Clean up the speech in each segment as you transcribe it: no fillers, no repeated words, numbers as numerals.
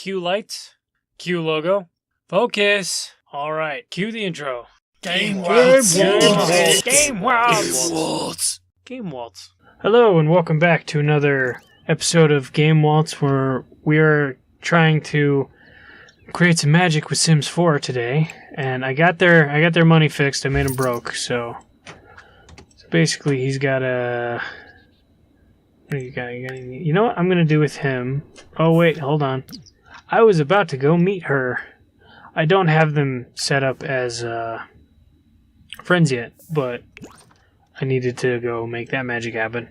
Cue lights. Cue logo. Focus. All right. Cue the intro. Game Waltz. Game Waltz. Game Waltz. Hello and welcome back to another episode of Game Waltz, where we are trying to create some magic with Sims 4 today. And I got their money fixed. I made him broke. So basically, he's got a. What do you got? You know what I'm gonna do with him? Oh wait, hold on. I was about to go meet her. I don't have them set up as friends yet, but I needed to go make that magic happen.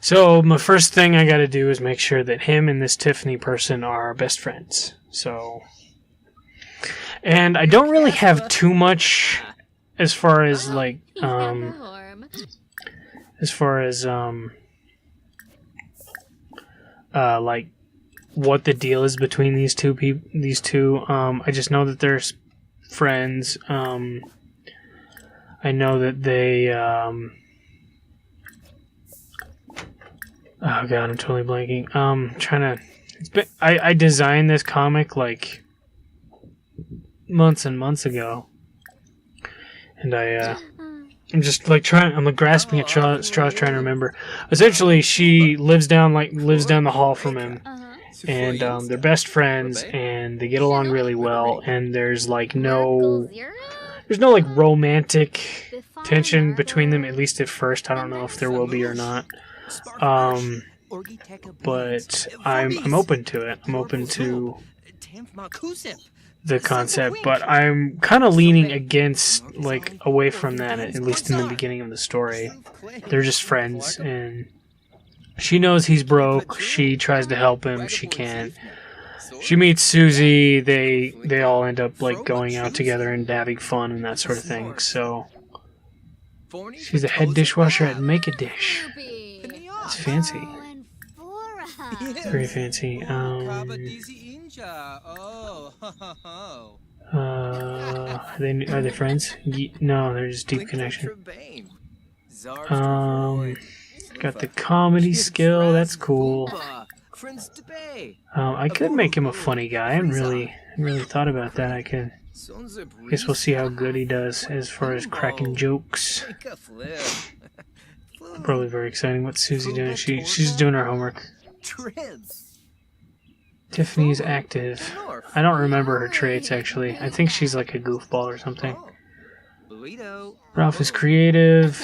So my first thing I gotta do is make sure that him and this Tiffany person are best friends. So, and I don't really have too much as far as like like what the deal is between these two people. I just know that they're friends. I know that they. Oh god, I'm totally blanking. I designed this comic like months and months ago, and I'm just like I'm grasping at straws trying to remember. Essentially, she lives down the hall from him, and they're best friends, and they get along really well. And there's no romantic tension between them, at least at first. I don't know if there will be or not. But I'm open to it. I'm open to the concept, but I'm kind of leaning away from that, at least in the beginning of the story. They're just friends, and she knows he's broke. She tries to help him. She can't. She meets Susie. They all end up going out together and having fun and that sort of thing. So she's a head dishwasher at Make-A-Dish. It's fancy. Very fancy. Are they friends? No, they're just deep connection. Got the comedy skill. That's cool. I could make him a funny guy. I haven't really thought about that. I guess we'll see how good he does as far as cracking jokes. Probably very exciting. What's Susie doing? She's doing her homework. Tiffany's active. I don't remember her traits, actually. I think she's like a goofball or something. Ralph is creative.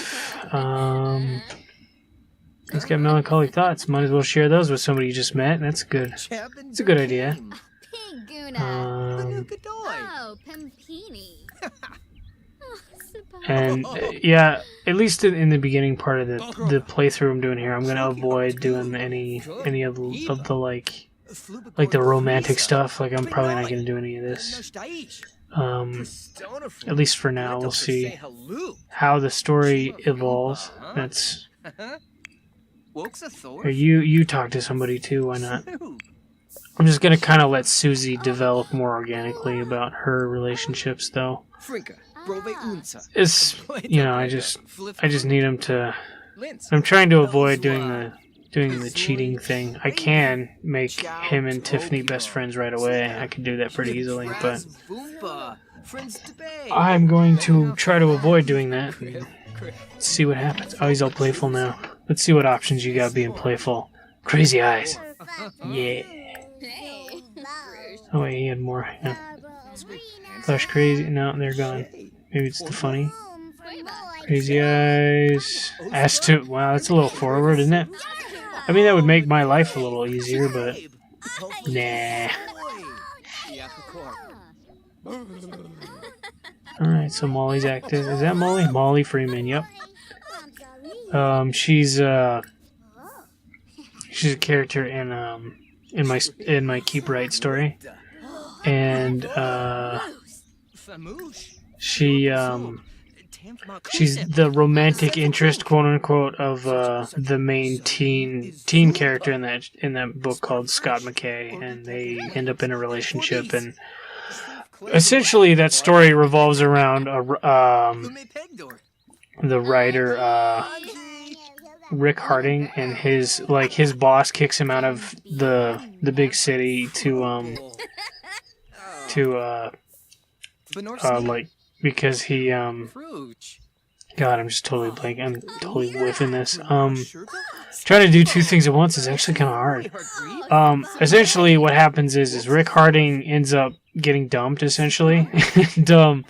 He's got melancholy thoughts. Might as well share those with somebody you just met. That's good. It's a good idea. And yeah, at least in the beginning part of the playthrough I'm doing here, I'm gonna avoid doing any of the like the romantic stuff. I'm probably not gonna do any of this. At least for now. We'll see how the story evolves. That's. You talk to somebody too. Why not? I'm just gonna kind of let Susie develop more organically about her relationships, though. It's I just need him to. I'm trying to avoid doing the cheating thing. I can make him and Tiffany best friends right away. I can do that pretty easily, but I'm going to try to avoid doing that and see what happens. Oh, he's all playful now. Let's see what options you got being playful. Crazy eyes. Yeah. Oh wait, he had more. Yeah. Flash crazy. No, they're gone. Maybe it's the funny. Crazy eyes. Ass to. Wow, that's a little forward, isn't it? I mean, that would make my life a little easier, but nah. Alright, so Molly's active. Is that Molly? Molly Freeman, yep. She's a character in my Keep Right story. And she's the romantic interest, quote unquote, of the main teen character in that book called Scott McKay, and they end up in a relationship, and essentially that story revolves around the writer Rick Harding, and his boss kicks him out of the big city because he God, I'm just totally blank. I'm totally whiffing this. Trying to do two things at once is actually kind of hard. Essentially, what happens is Rick Harding ends up getting dumped, essentially. And,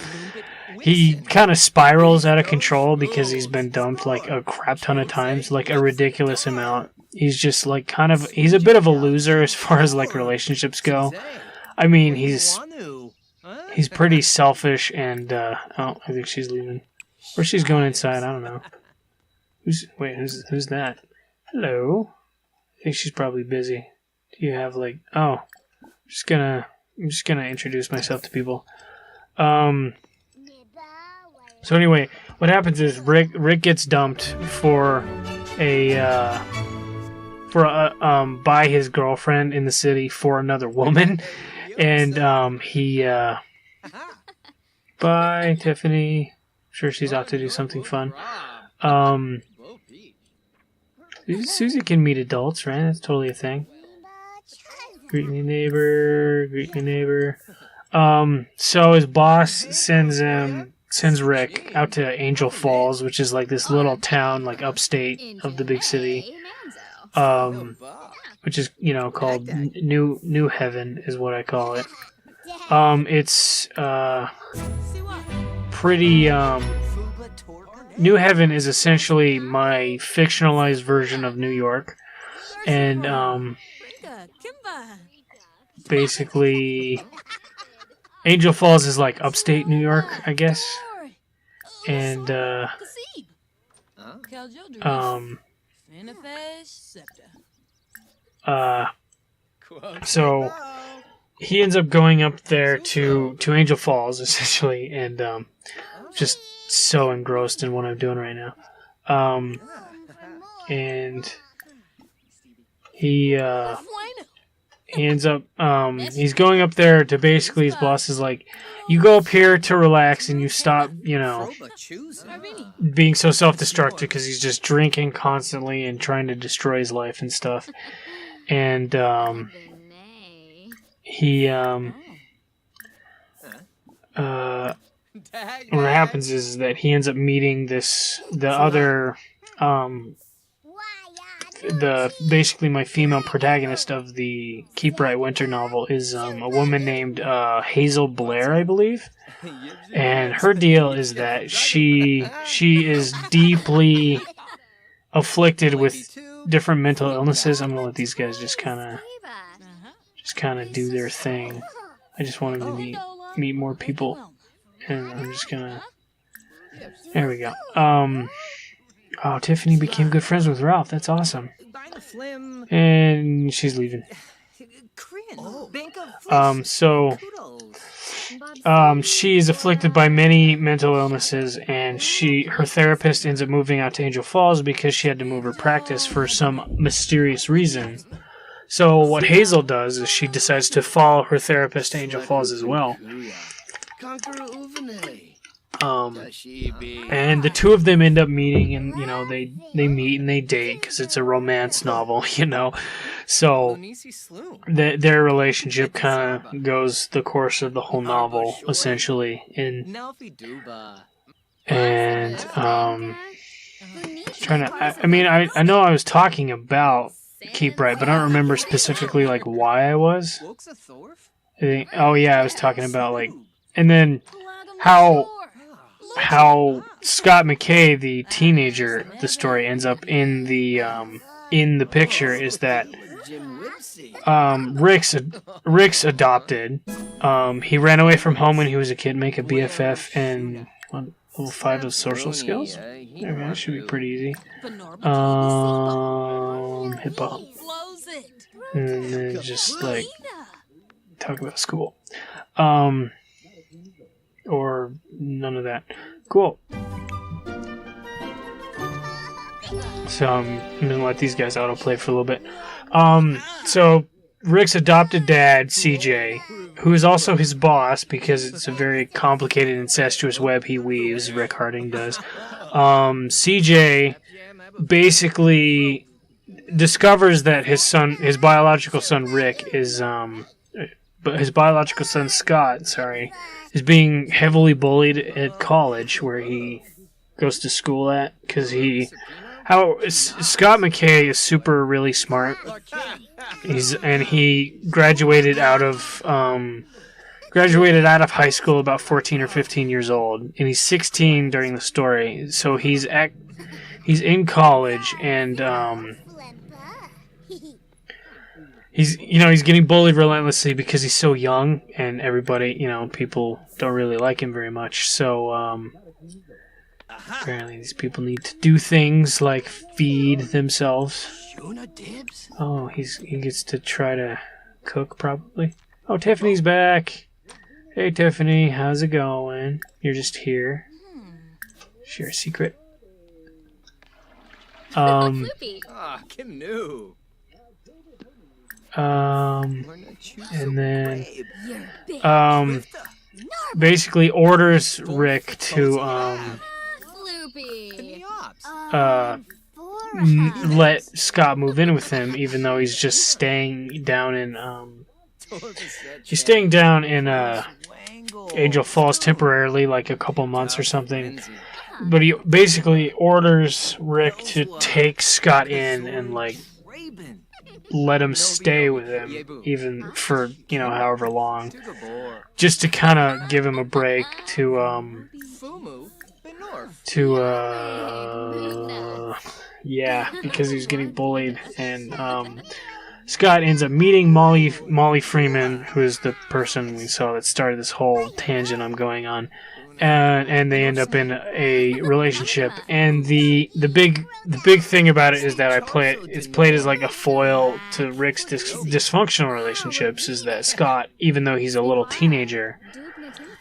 he kind of spirals out of control because he's been dumped like a crap ton of times, like a ridiculous amount. He's just like he's a bit of a loser as far as like relationships go. I mean, he's pretty selfish and, I think she's leaving. Or she's going inside, I don't know. Who's that? Hello? I think she's probably busy. Do you have like... Oh. I'm just gonna introduce myself to people. So anyway, what happens is Rick gets dumped by his girlfriend in the city for another woman. And, bye, Tiffany. Sure, she's out to do something fun. Susie can meet adults, right? That's totally a thing. Greet me, neighbor. Greet me, neighbor. So his boss sends Rick out to Angel Falls, which is like this little town, like upstate of the big city. Which is, called New Heaven is what I call it. It's pretty New Heaven is essentially my fictionalized version of New York, and basically Angel Falls is like upstate New York, I guess. And so he ends up going up there to Angel Falls, essentially, and just so engrossed in what I'm doing right now. And he ends up he's going up there to basically, his boss is like, you go up here to relax and you stop, being so self-destructive, because he's just drinking constantly and trying to destroy his life and stuff. And what happens is that he ends up meeting basically my female protagonist of the Keep Bright Winter novel is a woman named Hazel Blair, I believe. And her deal is that she is deeply afflicted with different mental illnesses. I'm gonna let these guys just kind of do their thing. I just want them to meet more people, and I'm just gonna. There we go. Oh, Tiffany became good friends with Ralph. That's awesome. And she's leaving. She is afflicted by many mental illnesses, and her therapist ends up moving out to Angel Falls because she had to move her practice for some mysterious reason. So what Hazel does is she decides to follow her therapist to Angel Falls as well. And the two of them end up meeting, and they meet and they date because it's a romance novel, So their relationship kind of goes the course of the whole novel, essentially. And I know I was talking about Keep Bright, but I don't remember specifically like why I was. I was talking about and then how Scott McKay, the teenager, the story ends up in the picture is that Rick's adopted. He ran away from home when he was a kid, make a BFF, and level 5 of social skills. Okay, that should be pretty easy. Hip hop, and then just talk about school. Or none of that. Cool. So I'm going to let these guys autoplay for a little bit. So Rick's adopted dad, CJ, who is also his boss because it's a very complicated, incestuous web he weaves, Rick Harding does. CJ basically discovers that his biological son Rick but his biological son Scott, is being heavily bullied at college where he goes to school at, because Scott McKay is really smart. He graduated out of high school about 14 or 15 years old, and he's 16 during the story. So he's in college, and he's getting bullied relentlessly because he's so young, and everybody, people don't really like him very much. So apparently these people need to do things like feed themselves. Oh, he gets to try to cook, probably. Oh, Tiffany's back. Hey, Tiffany, how's it going? You're just here. Share a secret. And then basically orders Rick to let Scott move in with him, even though he's just staying down in Angel Falls temporarily, like a couple months or something. But he basically orders Rick to take Scott in and let him stay with him, even for however long, just to kind of give him a break because he was getting bullied. And Scott ends up meeting Molly Freeman, who is the person we saw that started this whole tangent I'm going on, and they end up in a relationship. And the big thing about it is that it's played as like a foil to Rick's dysfunctional relationships. Is that Scott, even though he's a little teenager,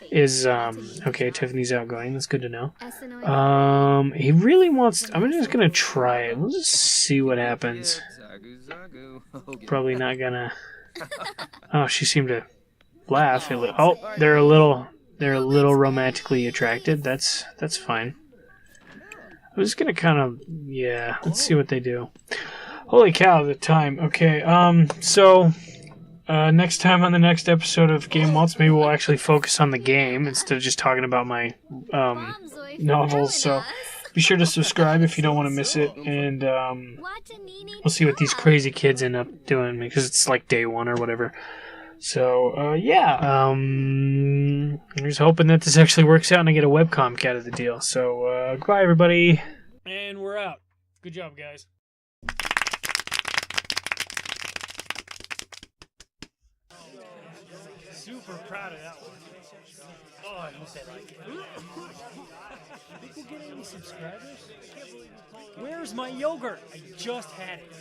is okay. Tiffany's outgoing. That's good to know. He really wants. I'm just gonna try it. We'll just see what happens. Probably not gonna. Oh, she seemed to laugh. Oh, they're a little romantically attracted. That's fine. I'm just gonna kind of let's see what they do. Holy cow, the time. Okay, so next time on the next episode of Game Waltz, maybe we'll actually focus on the game instead of just talking about my novels. So be sure to subscribe if you don't want to miss it, and we'll see what these crazy kids end up doing, because it's like day one or whatever. So, I'm just hoping that this actually works out and I get a webcomic out of the deal. So, goodbye, everybody. And we're out. Good job, guys. Super proud of that one. Oh, I hope they like it. Think we'll get any subscribers? Where's my yogurt? I just had it.